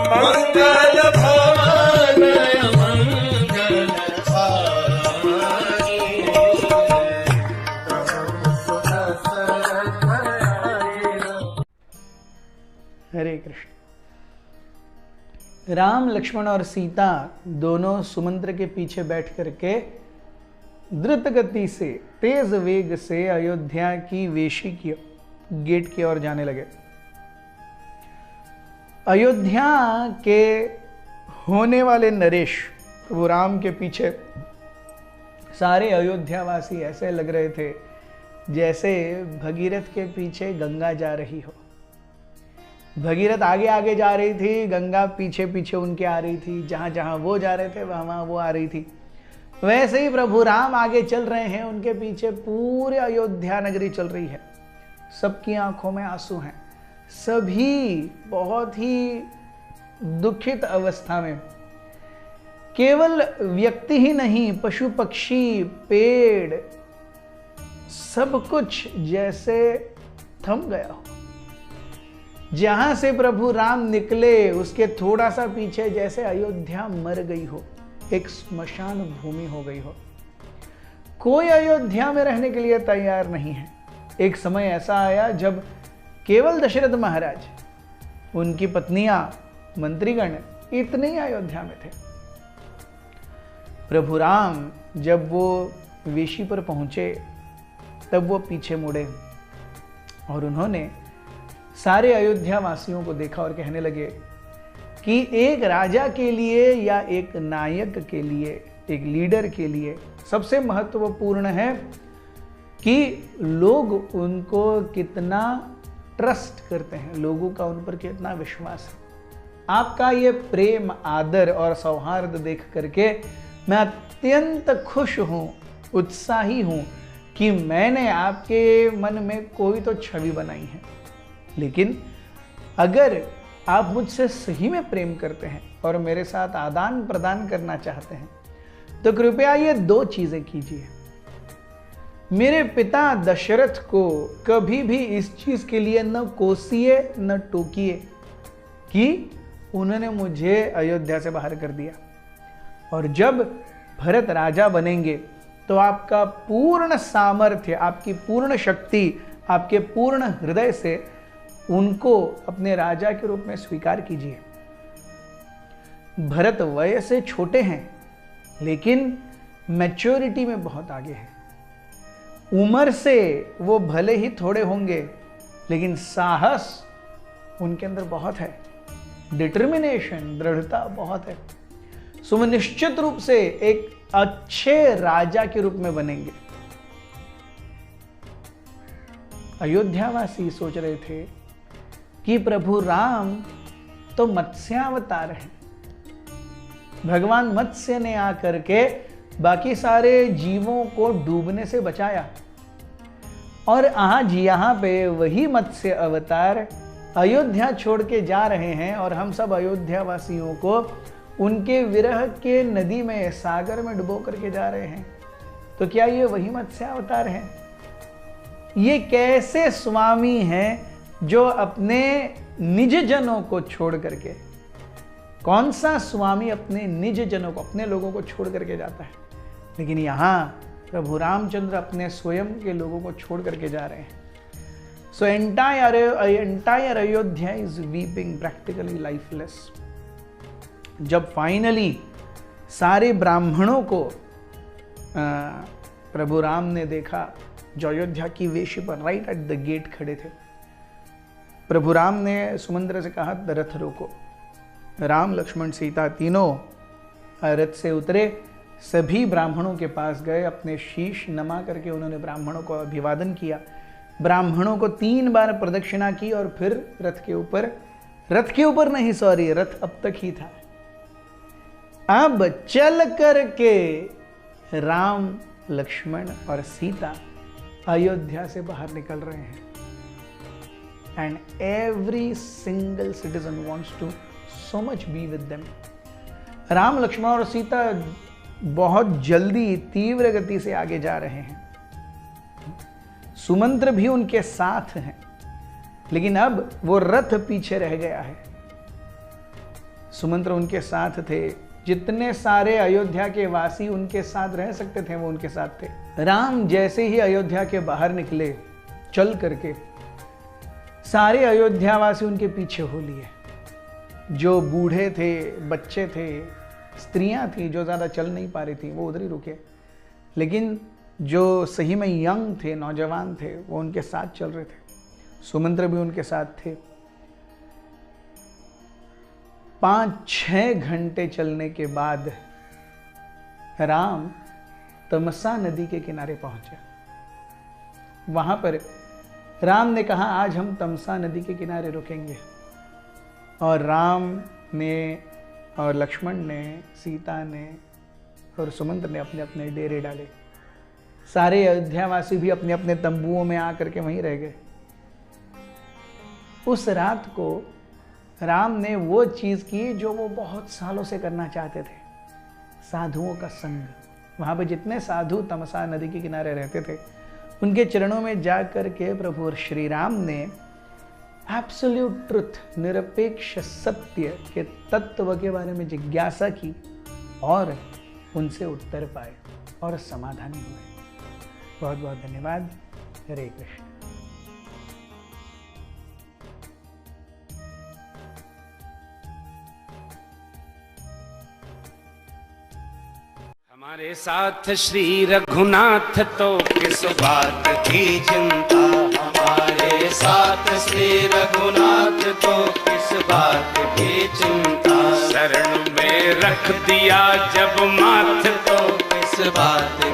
मंगल भवन मंगल हारी। हरे कृष्ण। राम, लक्ष्मण और सीता दोनों सुमंत्र के पीछे बैठ करके द्रुत गति से, तेज वेग से अयोध्या की वेशी की गेट की ओर जाने लगे। अयोध्या के होने वाले नरेश प्रभु राम के पीछे सारे अयोध्यावासी ऐसे लग रहे थे जैसे भगीरथ के पीछे गंगा जा रही हो। भगीरथ आगे आगे जा रही थी, गंगा पीछे पीछे उनके आ रही थी। जहां जहां वो जा रहे थे वहां वहां वो आ रही थी। वैसे ही प्रभु राम आगे चल रहे हैं, उनके पीछे पूरे अयोध्या नगरी चल रही है। सबकी आंखों में आंसू हैं, सभी बहुत ही दुखित अवस्था में। केवल व्यक्ति ही नहीं, पशु पक्षी, पेड़, सब कुछ जैसे थम गया हो। जहां से प्रभु राम निकले उसके थोड़ा सा पीछे जैसे अयोध्या मर गई हो, एक स्मशान भूमि हो गई हो। कोई अयोध्या में रहने के लिए तैयार नहीं है। एक समय ऐसा आया जब केवल दशरथ महाराज, उनकी पत्नियां, मंत्रीगण इतने ही अयोध्या में थे। प्रभु राम जब वो वेशी पर पहुंचे तब वो पीछे मुड़े और उन्होंने सारे अयोध्या वासियों को देखा और कहने लगे कि एक राजा के लिए या एक नायक के लिए, एक लीडर के लिए सबसे महत्वपूर्ण है कि लोग उनको कितना ट्रस्ट करते हैं, लोगों का उन पर कितना विश्वास है। आपका ये प्रेम, आदर और सौहार्द देख करके मैं अत्यंत खुश हूँ, उत्साही हूँ कि मैंने आपके मन में कोई तो छवि बनाई है। लेकिन अगर आप मुझसे सही में प्रेम करते हैं और मेरे साथ आदान प्रदान करना चाहते हैं तो कृपया ये दो चीजें कीजिए। मेरे पिता दशरथ को कभी भी इस चीज के लिए न कोसिए न टोकिए कि उन्होंने मुझे अयोध्या से बाहर कर दिया, और जब भरत राजा बनेंगे तो आपका पूर्ण सामर्थ्य, आपकी पूर्ण शक्ति, आपके पूर्ण हृदय से उनको अपने राजा के रूप में स्वीकार कीजिए। भरत वय से छोटे हैं लेकिन मैच्योरिटी में बहुत आगे हैं। उम्र से वो भले ही थोड़े होंगे लेकिन साहस उनके अंदर बहुत है, डिटर्मिनेशन, दृढ़ता बहुत है। सो निश्चित रूप से एक अच्छे राजा के रूप में बनेंगे। अयोध्यावासी सोच रहे थे कि प्रभु राम तो मत्स्यावतार हैं। भगवान मत्स्य ने आकर के बाकी सारे जीवों को डूबने से बचाया, और आज यहां पे वही मत्स्य अवतार अयोध्या छोड़ के जा रहे हैं और हम सब अयोध्या वासियों को उनके विरह के नदी में, सागर में डुबो करके जा रहे हैं। तो क्या ये वही मत्स्य अवतार हैं? ये कैसे स्वामी हैं जो अपने निज जनों को छोड़ करके, कौन सा स्वामी अपने निज जनों को, अपने लोगों को छोड़ करके जाता है? लेकिन यहां प्रभु रामचंद्र अपने स्वयं के लोगों को छोड़ करके जा रहे हैं। So entire Ayodhya is weeping, practically lifeless. जब फाइनली सारे ब्राह्मणों को प्रभु राम ने देखा जो अयोध्या की वेशी पर राइट एट द गेट खड़े थे, प्रभु राम ने सुमंत्र से कहा रथ रोको। राम, लक्ष्मण, सीता तीनों रथ से उतरे, सभी ब्राह्मणों के पास गए, अपने शीश नमा करके उन्होंने ब्राह्मणों को अभिवादन किया। ब्राह्मणों को 3 बार प्रदक्षिणा की और फिर रथ के ऊपर नहीं, सॉरी, रथ अब तक ही था। अब चल करके राम, लक्ष्मण और सीता अयोध्या से बाहर निकल रहे हैं। And every single citizen wants to so much be with them. Ram, Lakshman और सीता बहुत जल्दी, तीव्र गति से आगे जा रहे हैं। सुमंत्र भी उनके साथ हैं, लेकिन अब वो रथ पीछे रह गया है। सुमंत्र उनके साथ थे, जितने सारे अयोध्या के वासी उनके साथ रह सकते थे वो उनके साथ थे। राम जैसे ही अयोध्या के बाहर निकले चल करके, सारे अयोध्यावासी उनके पीछे हो लिए। जो बूढ़े थे, बच्चे थे, स्त्रियां थी जो ज़्यादा चल नहीं पा रही थी वो उधर ही रुके, लेकिन जो सही में यंग थे, नौजवान थे, वो उनके साथ चल रहे थे। सुमंत्र भी उनके साथ थे। 5-6 घंटे चलने के बाद राम तमसा नदी के किनारे पहुंचे। वहां पर राम ने कहा आज हम तमसा नदी के किनारे रुकेंगे, और राम ने और लक्ष्मण ने, सीता ने और सुमंत्र ने अपने अपने डेरे डाले। सारे अयोध्यावासी भी अपने अपने तंबुओं में आकर के वहीं रह गए। उस रात को राम ने वो चीज की जो वो बहुत सालों से करना चाहते थे, साधुओं का संग। वहां पे जितने साधु तमसा नदी के किनारे रहते थे उनके चरणों में जाकर के प्रभु श्री राम ने एब्सोल्यूट ट्रुथ, निरपेक्ष सत्य के तत्व के बारे में जिज्ञासा की और उनसे उत्तर पाए और समाधानी हुए। बहुत बहुत धन्यवाद। हरे कृष्ण। हमारे साथ श्री रघुनाथ तो किस बात की चिंता, हमारे साथ श्री रघुनाथ तो किस बात की चिंता, शरण में रख दिया जब माथ तो किस बात